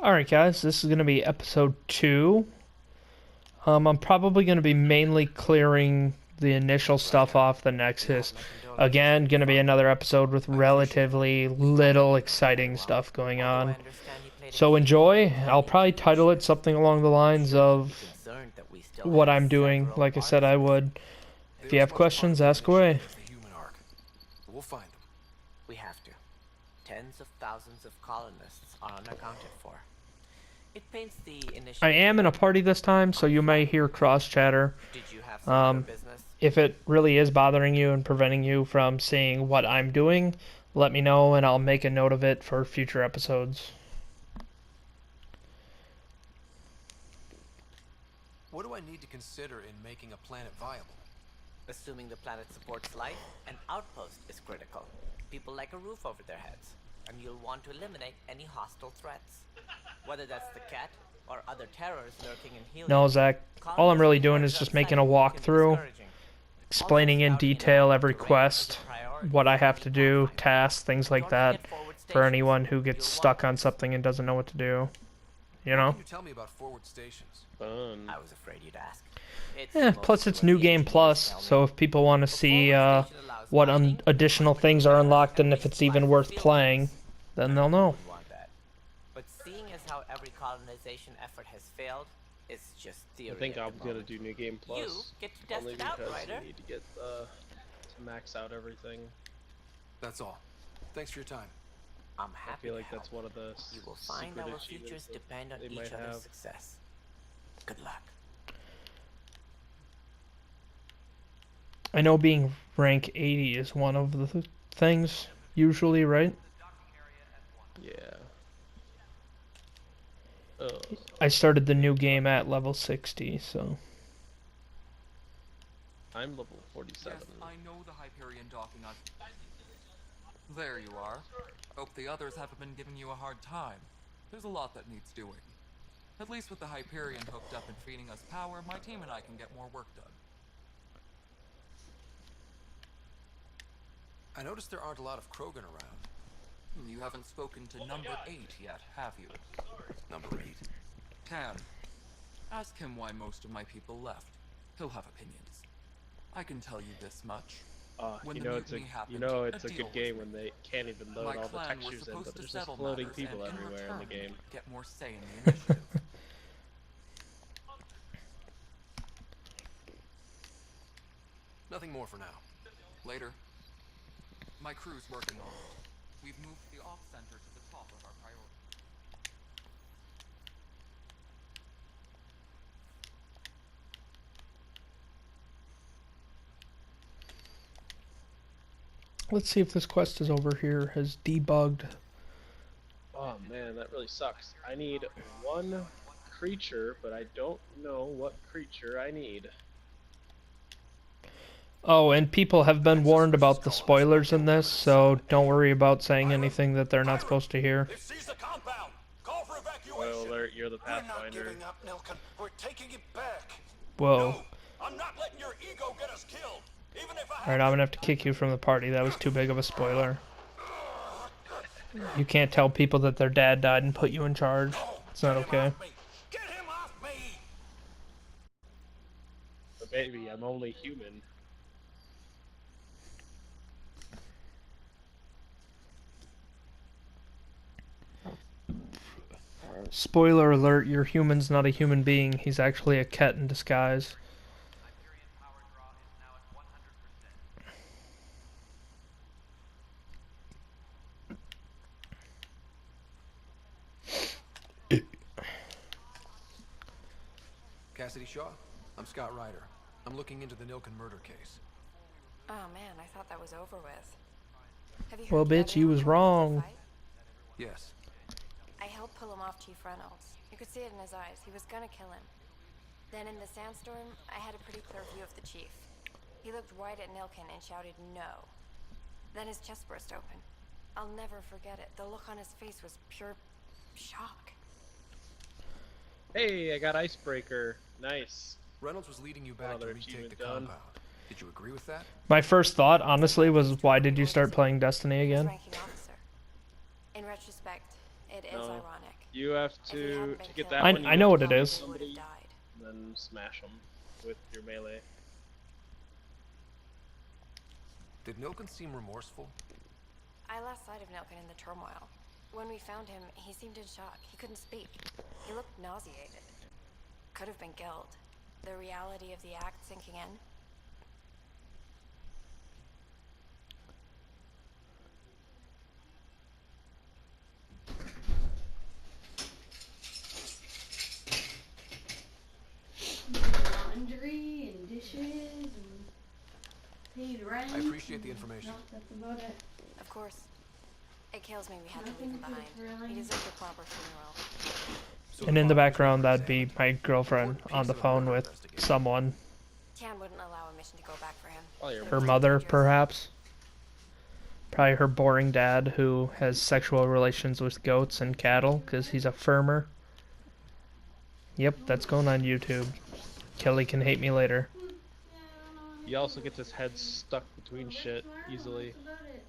Alright guys, this is going to be episode 2. I'm probably going to be mainly clearing the initial stuff off the Nexus. Again, going to be another episode with relatively little exciting stuff going on. So enjoy. I'll probably title it something along the lines of what I'm doing, like I said I would. If you have questions, ask away. We'll find them. We have to. Tens of thousands of colonists are unaccounted for. It paints the initial. I am in a party this time, so you may hear cross chatter. Did you have some business? If it really is bothering you and preventing you from seeing what I'm doing, let me know and I'll make a note of it for future episodes. What do I need to consider in making a planet viable? Assuming the planet supports life, an outpost is critical. People like a roof over their heads, and you'll want to eliminate any hostile threats. Whether that's the cat or other terrors lurking in Helium. No, Zach, all I'm really doing is just making a walkthrough, explaining in detail every quest, what I have to do, tasks, things like that, for anyone who gets stuck on something and doesn't know what to do. You know? Can you tell me about forward stations? I was afraid you'd ask. Plus it's New Game Plus, so if people want to see what additional things are unlocked and if it's even worth playing, then they'll know. But seeing as how every colonization effort has failed, it's just theory. I think I'm gonna do New Game Plus. You get to test only it out, because Ryder. you need to get to max out everything. That's all. Thanks for your time. I'm I happy feel to like help. that's one of the You will find secret our achievements futures that depend on they each might other's have. success. Good luck. I know being rank 80 is one of the things, usually, right? Yeah. I started the new game at level 60, so... I'm level 47. Yes, I know the Hyperion docking on... There you are. Hope the others haven't been giving you a hard time. There's a lot that needs doing. At least with the Hyperion hooked up and feeding us power, my team and I can get more work done. I noticed there aren't a lot of Krogan around. You haven't spoken to number 8 yet, have you? Number 8. Can. Ask him why most of my people left. He'll have opinions. I can tell you this much. When you the know it's a mutiny happened, it's a deal good was game made. when they can't even load My all the clan was textures in, supposed but to there's just settle floating matters people and everywhere in the return, game. get more say in the initiative. Nothing more for now. Later. My crew's working on it. We've moved the off center to the top of our priority. Let's see if this quest is over here, has debugged. Oh man, that really sucks. I need one creature, but I don't know what creature I need. Oh, and people have been warned about the spoilers in this, so don't worry about saying anything that they're not supposed to hear. They've seized the compound. Call for Spoiler evacuation. alert, you're the We're not Pathfinder. giving up, Nilkin. We're taking it back. Whoa. No, I'm not letting your ego get us killed. Even if I Alright, I'm gonna have to kick you from the party. That was too big of a spoiler. You can't tell people that their dad died and put you in charge. It's not okay. Get him off me. But baby, I'm only human. Spoiler alert, your human's not a human being. He's actually a cat in disguise. Cassidy Shaw? I'm Scott Ryder. I'm looking into the Nilkin murder case. Oh man, I thought that was over with. Have you Well, heard the bitch, you other was reports of the wrong. fight? Yes. I helped pull him off Chief Reynolds. You could see it in his eyes. He was gonna kill him. Then in the sandstorm, I had a pretty clear view of the chief. He looked right at Nilkin and shouted no. Then his chest burst open. I'll never forget it. The look on his face was pure shock. Hey, I got Icebreaker. Nice. Reynolds was leading you back to Another retake achievement the done. compound. Did you agree with that? My first thought, honestly, was why did you start playing Destiny He was again? ranking officer. In retrospect, it is No. ironic. You have If he to hadn't been get killed, that I- one. I You know have what to it hit is. he would somebody have died. and then smash them with your melee. Did Nilken seem remorseful? I lost sight of Nilken in the turmoil. When we found him, he seemed in shock. He couldn't speak. He looked nauseated. Could have been guilt. The reality of the act sinking in. Laundry and dishes and paid rent. I appreciate the information. No, that's about it. Of course. It kills me we had to leave him Nothing behind. too He thrilling. deserved a proper funeral. So And in the body was background, never that'd be examined. my girlfriend Important on piece the of a phone murder with investigation. someone. Tian wouldn't allow a mission to go back for him. Probably your It Her was too mother, dangerous. perhaps. Probably her boring dad who has sexual relations with goats and cattle because he's a farmer. Yep, that's going on YouTube. Kelly can hate me later. He also gets his head stuck between shit easily,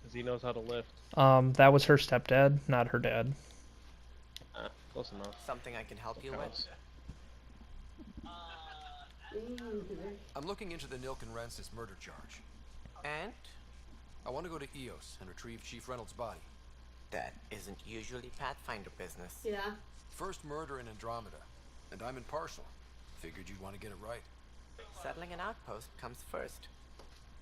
because he knows how to lift. That was her stepdad, not her dad. Ah, close enough. Something I can help you with? Counts. I'm looking into the Nilken Rensis murder charge. And I want to go to EOS and retrieve Chief Reynolds' body. that isn't usually Pathfinder business. Yeah. First murder in Andromeda, and I'm impartial. Figured you'd want to get it right. Settling an outpost comes first.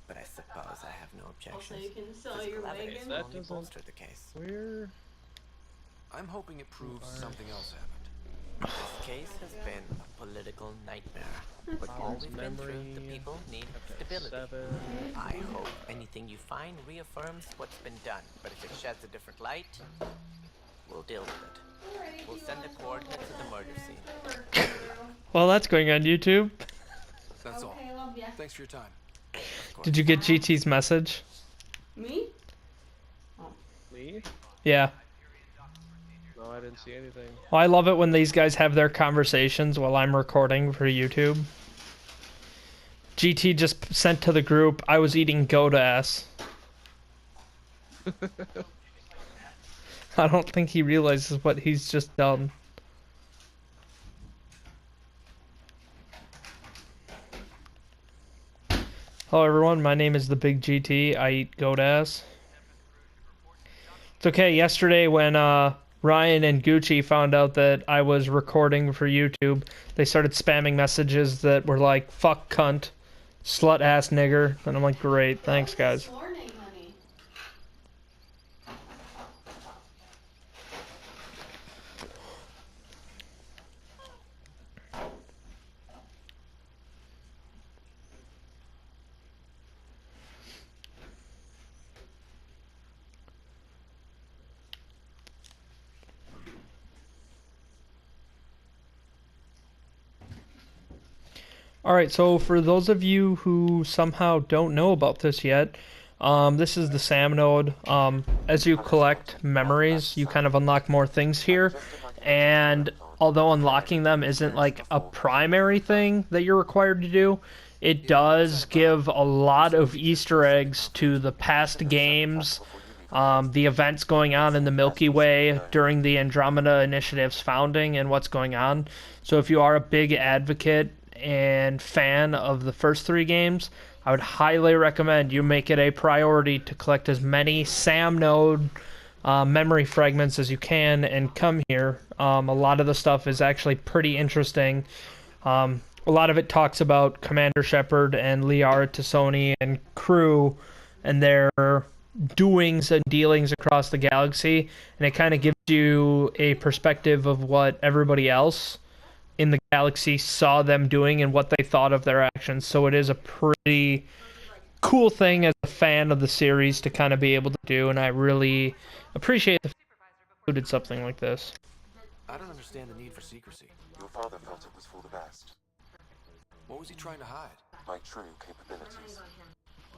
But I suppose I have no Also, objections. you can sell Physical your evidence wagon. will That only doesn't- bolster the case. Where? I'm hoping it proves something else happened. This case has been a political nightmare. But all we've been through, the memory. people need stability. 7. I hope anything you find reaffirms what's been done. But if it sheds a different light, we'll deal with it. We'll send the coordinates of the murder scene. Well, that's going on YouTube. That's all. Okay, love ya. Thanks for your time. Of course. Did you get GT's message? Me? Me? Yeah. No, I didn't see anything. Well, I love it when these guys have their conversations while I'm recording for YouTube. GT just sent to the group, I was eating goat ass. I don't think he realizes what he's just done. Hello everyone, my name is the Big GT. I eat goat ass. It's okay, yesterday when Ryan and Gucci found out that I was recording for YouTube, they started spamming messages that were like, fuck cunt, slut ass nigger, and I'm like, great, thanks guys. What's your name, honey? Alright, so for those of you who somehow don't know about this yet, this is the SAM node. As you collect memories, you kind of unlock more things here, and although unlocking them isn't like a primary thing that you're required to do, it does give a lot of Easter eggs to the past games, the events going on in the Milky Way during the Andromeda Initiative's founding and what's going on. So if you are a big advocate and fan of the first 3 games, I would highly recommend you make it a priority to collect as many SAM node memory fragments as you can and come here. A lot of the stuff is actually pretty interesting. A lot of it talks about Commander Shepard and Liara Tassoni and crew and their doings and dealings across the galaxy, and it kind of gives you a perspective of what everybody else in the galaxy saw them doing and what they thought of their actions. So it is a pretty cool thing as a fan of the series to kind of be able to do, and I really appreciate the fact that they included something like this. I don't understand the need for secrecy. Your father felt it was for the best. What was he trying to hide? My true capabilities.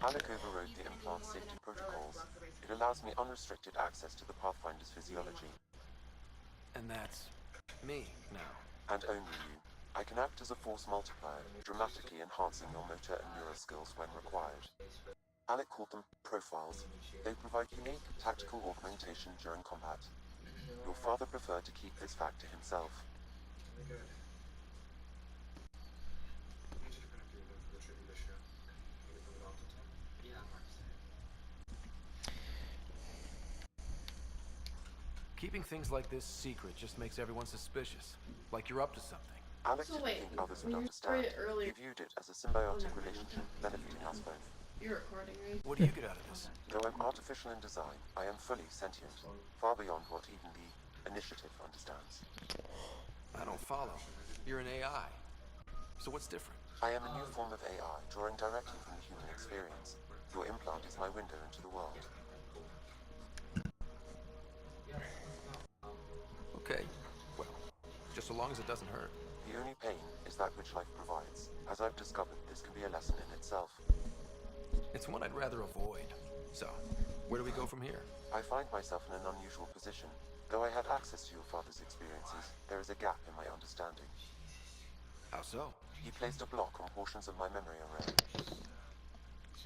Alec overrode the implant safety protocols. It allows me unrestricted access to the Pathfinder's physiology. And that's me now. And only you. I can act as a force multiplier, dramatically enhancing your motor and neural skills when required. Alec called them profiles. They provide unique tactical augmentation during combat. Your father preferred to keep this fact to himself. Keeping things like this secret just makes everyone suspicious. Like you're up to something. Alex So didn't wait, think others would when you understand. recorded earlier- He viewed it as a symbiotic relationship benefiting us both. You're recording, right? What do you get out of this? Though I'm artificial in design, I am fully sentient, far beyond what even the Initiative understands. I don't follow. You're an AI. So what's different? I am a new form of AI, drawing directly from the human experience. Your implant is my window into the world. Okay. Well, just so long as it doesn't hurt. The only pain is that which life provides. As I've discovered, this can be a lesson in itself. It's one I'd rather avoid. So, where do we go from here? I find myself in an unusual position. Though I had access to your father's experiences, there is a gap in my understanding. How so? He placed a block on portions of my memory array.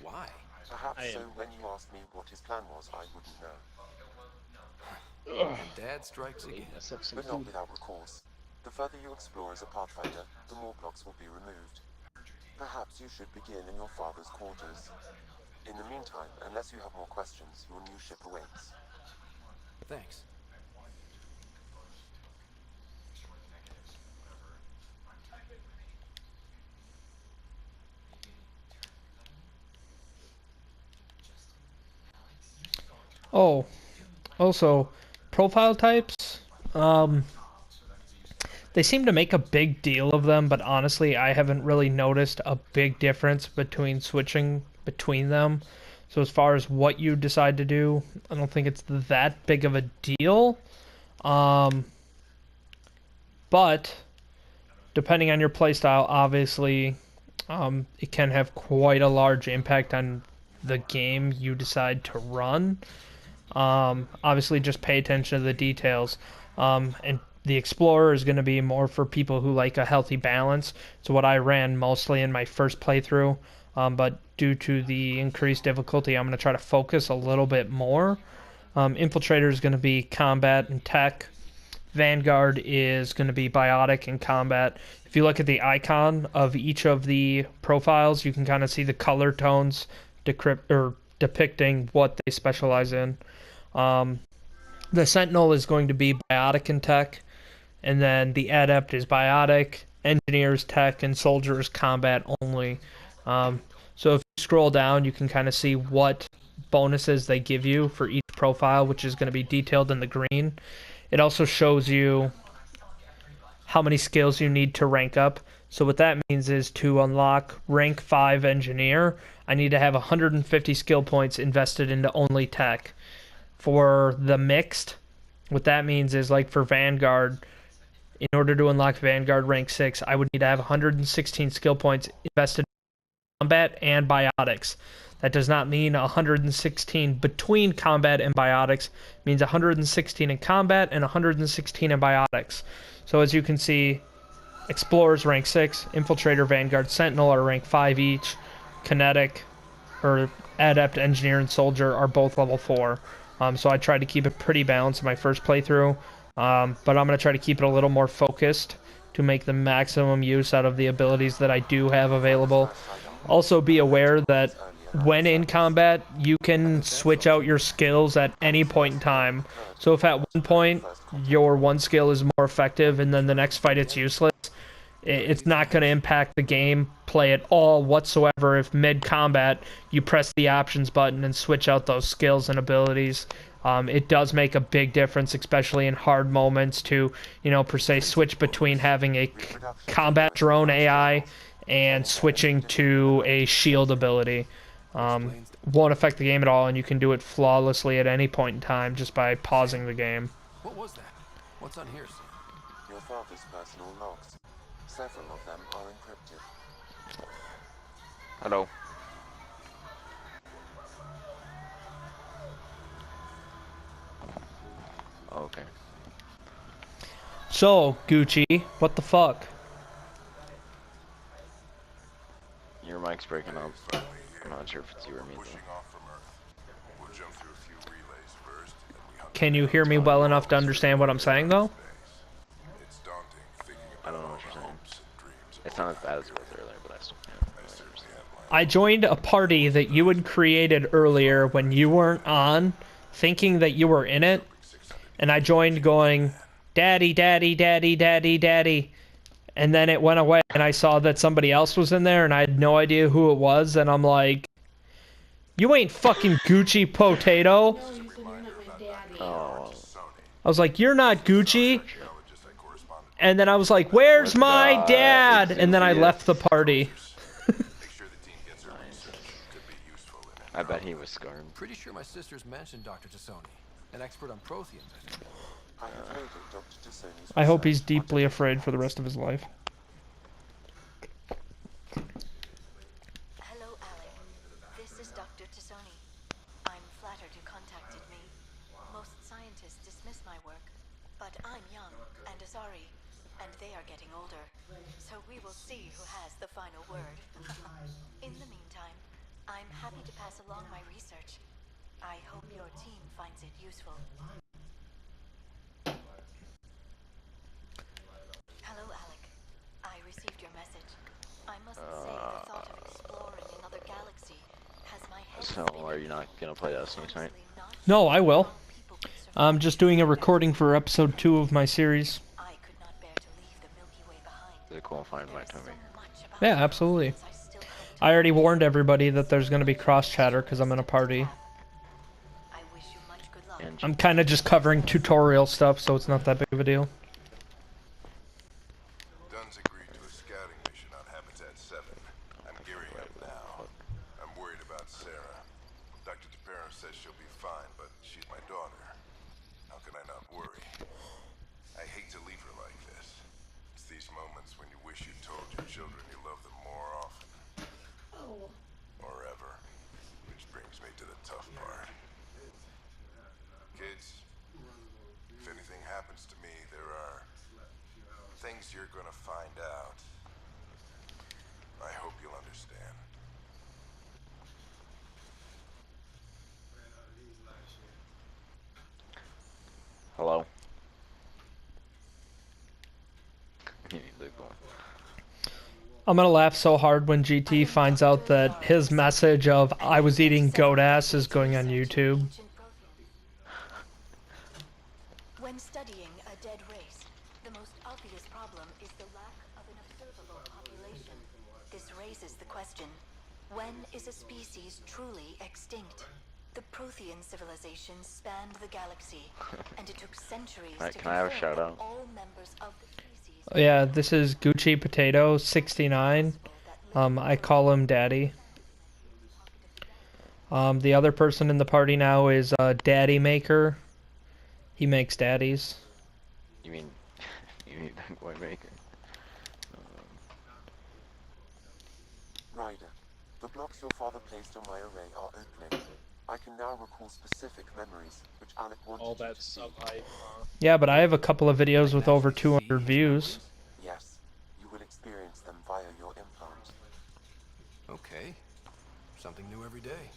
Why? Perhaps so when you asked me what his plan was, I wouldn't know. And Dad strikes again. Mess up some But not food. without recourse. The further you explore as a Pathfinder, the more blocks will be removed. Perhaps you should begin in your father's quarters. In the meantime, unless you have more questions, your new ship awaits. Thanks. Oh, also, profile types. They seem to make a big deal of them, but honestly, I haven't really noticed a big difference between switching between them. So as far as what you decide to do, I don't think it's that big of a deal. But depending on your playstyle, obviously, it can have quite a large impact on the game you decide to run. Obviously, just pay attention to the details. And the Explorer is going to be more for people who like a healthy balance. So what I ran mostly in my first playthrough, but due to the increased difficulty, I'm going to try to focus a little bit more. Infiltrator is going to be combat and tech. Vanguard is going to be biotic and combat. If you look at the icon of each of the profiles, you can kind of see the color tones depicting what they specialize in. The Sentinel is going to be biotic and tech, and then the Adept is biotic, Engineers tech, and Soldiers combat only. So if you scroll down, you can kind of see what bonuses they give you for each profile, which is going to be detailed in the green. It also shows you how many skills you need to rank up. So what that means is to unlock rank 5 Engineer, I need to have 150 skill points invested into only tech. For the mixed, what that means is, like for Vanguard, in order to unlock Vanguard rank 6, I would need to have 116 skill points invested in combat and biotics. That does not mean 116 between combat and biotics. It means 116 in combat and 116 in biotics. So as you can see, Explorers rank 6, Infiltrator, Vanguard, Sentinel are rank 5 each. Kinetic, or Adept, Engineer, and Soldier are both level 4. So I tried to keep it pretty balanced in my first playthrough. But I'm going to try to keep it a little more focused to make the maximum use out of the abilities that I do have available. Also be aware that when in combat, you can switch out your skills at any point in time. So if at one point your one skill is more effective and then the next fight it's useless, it's not going to impact the gameplay at all whatsoever if mid-combat you press the options button and switch out those skills and abilities. It does make a big difference, especially in hard moments, to, per se, switch between having a combat drone AI and switching to a shield ability. Won't affect the game at all, and you can do it flawlessly at any point in time just by pausing the game. What was that? What's on here, Sam? Your father's personal logs. Several of them are encrypted. Hello. Okay. So, Gucci, what the fuck? Your mic's breaking up. I'm not sure if it's you or me though. Pushing off from Earth. We'll jump through a few relays first, then we hunt Can you hear me well enough to understand what I'm saying, though? I don't know what you're saying. It's not as bad as it was earlier, but I still can't really understand. I joined a party that you had created earlier when you weren't on, thinking that you were in it, and I joined going, "Daddy, daddy, daddy, daddy, daddy," and then it went away, and I saw that somebody else was in there, and I had no idea who it was, and I'm like, "You ain't fucking Gucci Potato." No, you said you're not my daddy. Oh, I was like, "You're not Gucci." And then I was like, "Where's my dad?" And then I left the party. I bet he was scorned. Pretty sure my sisters mentioned Dr. Tassoni, an expert on Protheans, I think. I have heard of Dr. Tassoni's I hope he's research. deeply afraid for the rest of his life. Hello, Alec. This is Dr. Tassoni. I'm flattered you contacted me. Most scientists dismiss my work, but I'm young and Asari, and they are getting older. So we will see who has the final word. In the meantime, I'm happy to pass along my research. I hope your team finds it useful. Hello, Alec. I received your message. I must say the thought of exploring another galaxy has my head So, are you not gonna play Destiny tonight? No, I will. I'm just doing a recording for episode 2 of my series. I could not bear to leave the Milky Way behind. Is it cool if I invite Toby? Yeah, absolutely. I already warned everybody that there's going to be cross chatter because I'm in a party. I wish you much good luck. And I'm kind of just covering tutorial stuff, so it's not that big of a deal. Dunn's agreed to a scouting mission on Habitat 7. I'm gearing up now. I'm worried about Sarah. Dr. DePero says she'll be fine, but she's my daughter. How can I not worry? I hate to leave her like this. It's these moments when you wish you told your children you love them more often. Oh. Or ever. Which brings me to the tough part. Kids, if anything happens to me, there are things you're gonna find out. I hope you'll understand. hello. You need to go. I'm going to laugh so hard when GT finds out that his message of "I was eating goat ass" is going on YouTube. When studying a dead race, the most obvious problem is the lack of an observable population. This raises the question, when is a species truly extinct? The Prothean civilization spanned the galaxy, and it took centuries Alright, to can I have a confirm shout that out? all members of the species... Yeah, this is Gucci Potato 69. I call him Daddy. The other person in the party now is Daddy Maker. He makes daddies. You mean the boy maker? Ryder, the blocks your father placed on my array are opening. I can now recall specific memories, which Alec wanted All you that to see. sub-hype. Yeah, but I have a couple of videos with over 200 views. Yes, you will experience them via your implant. Okay. Something new every day.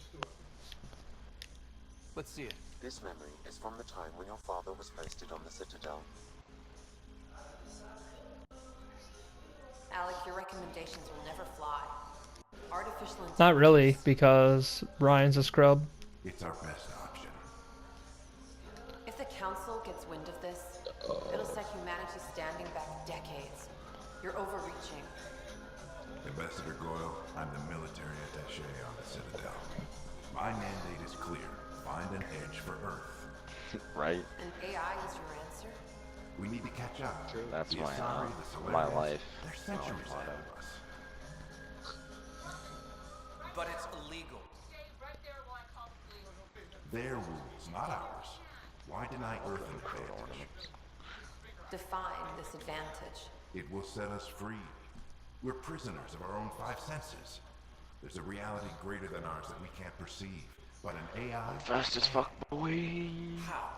Let's see it. This memory is from the time when your father was posted on the Citadel. Alec, your recommendations will never fly. Artificial intelligence... Not really, because Ryan's a scrub. It's our best option. If the Council gets wind of this, it'll set humanity standing back decades. You're overreaching. Ambassador Goyle, I'm the military attaché on the Citadel. My mandate is clear. Find an edge for Earth. Right? And AI is your answer? We need to catch up. That's The my Asari, the my Solarians, life. They're centuries ahead of us. But it's illegal. Their rules, not ours. Why deny Earth an advantage? Define this advantage. It will set us free. We're prisoners of our own five senses. There's a reality greater than ours that we can't perceive. But an AI... Fast as fuck, boy. How?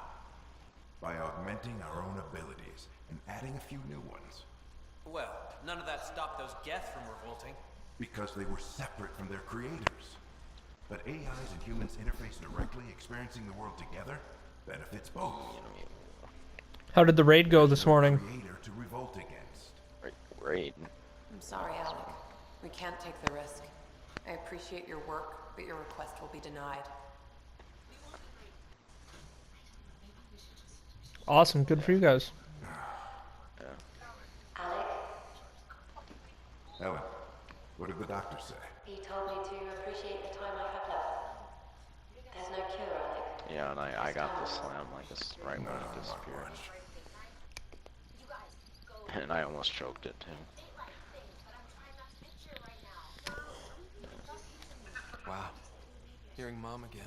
By augmenting our own abilities and adding a few new ones. Well, none of that stopped those Geth from revolting. Because they were separate from their creators. But AIs and humans interface directly, experiencing the world together? Benefits both. How did the raid go this morning? Creator to revolt against. Raid. I'm sorry, Alec. We can't take the risk. I appreciate your work, but your request will be denied. Awesome, good for you guys. Alec, Ellen, what did the doctor say? he told me to appreciate the time I have left. There's no cure, Alec. Yeah, and I got the slam like this right when it disappeared. And I almost choked it too. Wow. Hearing Mom again.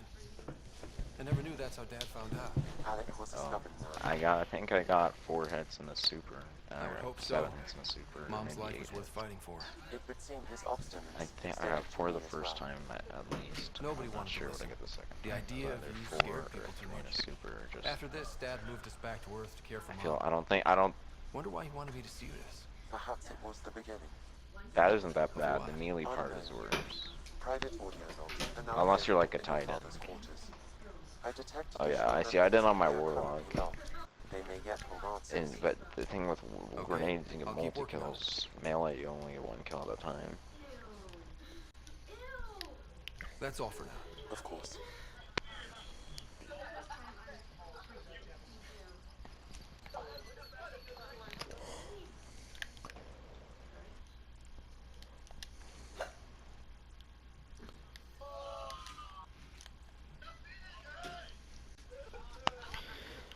I never knew that's how Dad found out. Alec was a stubborn man. I think I got 4 hits in the super. I would hope 7 so. hits in the super. Mom's maybe life was 8 worth hits. fighting for. It would seem his obstinance. I think I got 4 the first time at least. Nobody I'm not wanted to sure what I listen. get the second The time. idea of Either you 4 scared or people too 3 in a much. super. Or just After this, Dad moved us back to Earth to care for I Mom. don't. Wonder why he wanted me to see this. Perhaps it was the beginning. That isn't that bad. The melee part is worse. Private audio notes. Unless you're like a Titan. I detected Oh yeah, I see. I did on my warlock. They may yet hold And answers. but the thing with grenades, you get I'll keep multi working on it. kills. Melee, you only get 1 kill at a time. That's all for now. Of course.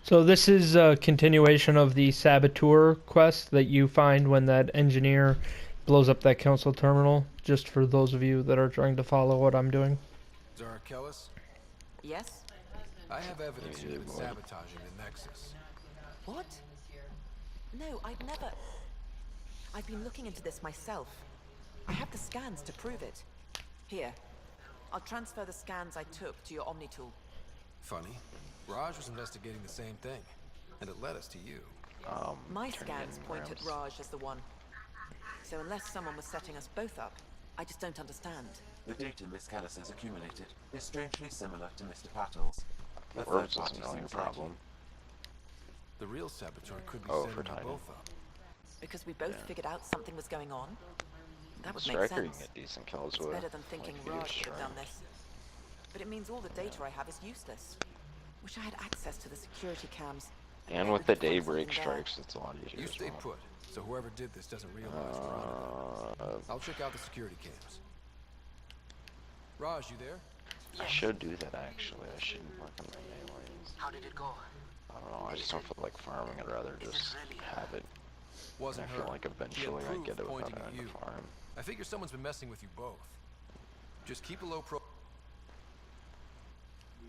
So this is a continuation of the Saboteur quest that you find when that engineer blows up that council terminal, just for those of you that are trying to follow what I'm doing. Zara Kellis, Yes? I have evidence Yeah, you've been boy. sabotaging the Nexus. What? No, I'd never... I've been looking into this myself. I have the scans to prove it. Here. I'll transfer the scans I took to your Omni tool. Funny. Raj was investigating the same thing, and it led us to you. My turning scans in point at rounds. Raj as the one. So unless someone was setting us both up, I just don't understand. The data Miss Callis has accumulated is strangely similar to Mr. Pattle's. The Orbs third isn't party really a seems like problem. The real saboteur could be Oh, setting for you Titan. both up. Because we both Yeah. figured out something was going on? That would make Striker, you sense. can get decent kills It's with. better than thinking like, you Raj use could have done Strike. this. But it means all the data I have is useless. Wish I had access to the security cams. And with the Maybe we could find daybreak something there. strikes, it's a lot easier You as stay well. put, so whoever did this doesn't realize we're on it. I'll check out the security cams. Raj, you there? I should do that actually. I should work on my melees. How did it go? I don't know. I just don't feel like farming. I'd rather just have it. Wasn't I feel her. like He had eventually I proof get it without pointing at having to you. farm. I figure someone's been messing with you both. Just keep a low pro.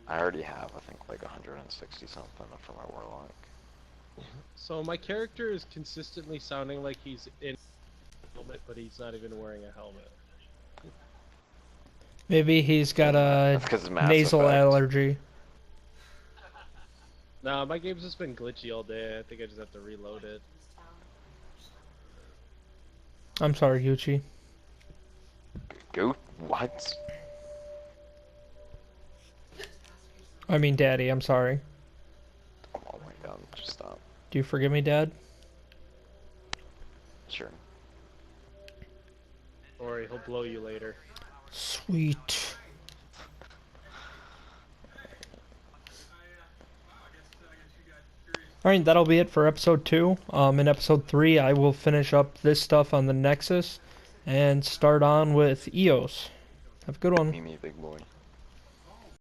I already have, I think, like 160 something for my warlock. So my character is consistently sounding like he's in a helmet, but he's not even wearing a helmet. Maybe he's got a That's 'cause of Mass nasal Effect. allergy. Nah, my game's just been glitchy all day. I think I just have to reload it. I'm sorry, Gucci. Go what? I mean, Daddy, I'm sorry. Oh my god, just stop. Do you forgive me, Dad? Sure. Don't worry, he'll blow you later. Sweet. Alright, that'll be it for episode 2. In episode 3, I will finish up this stuff on the Nexus and start on with EOS. Have a good one. Meet me, big boy.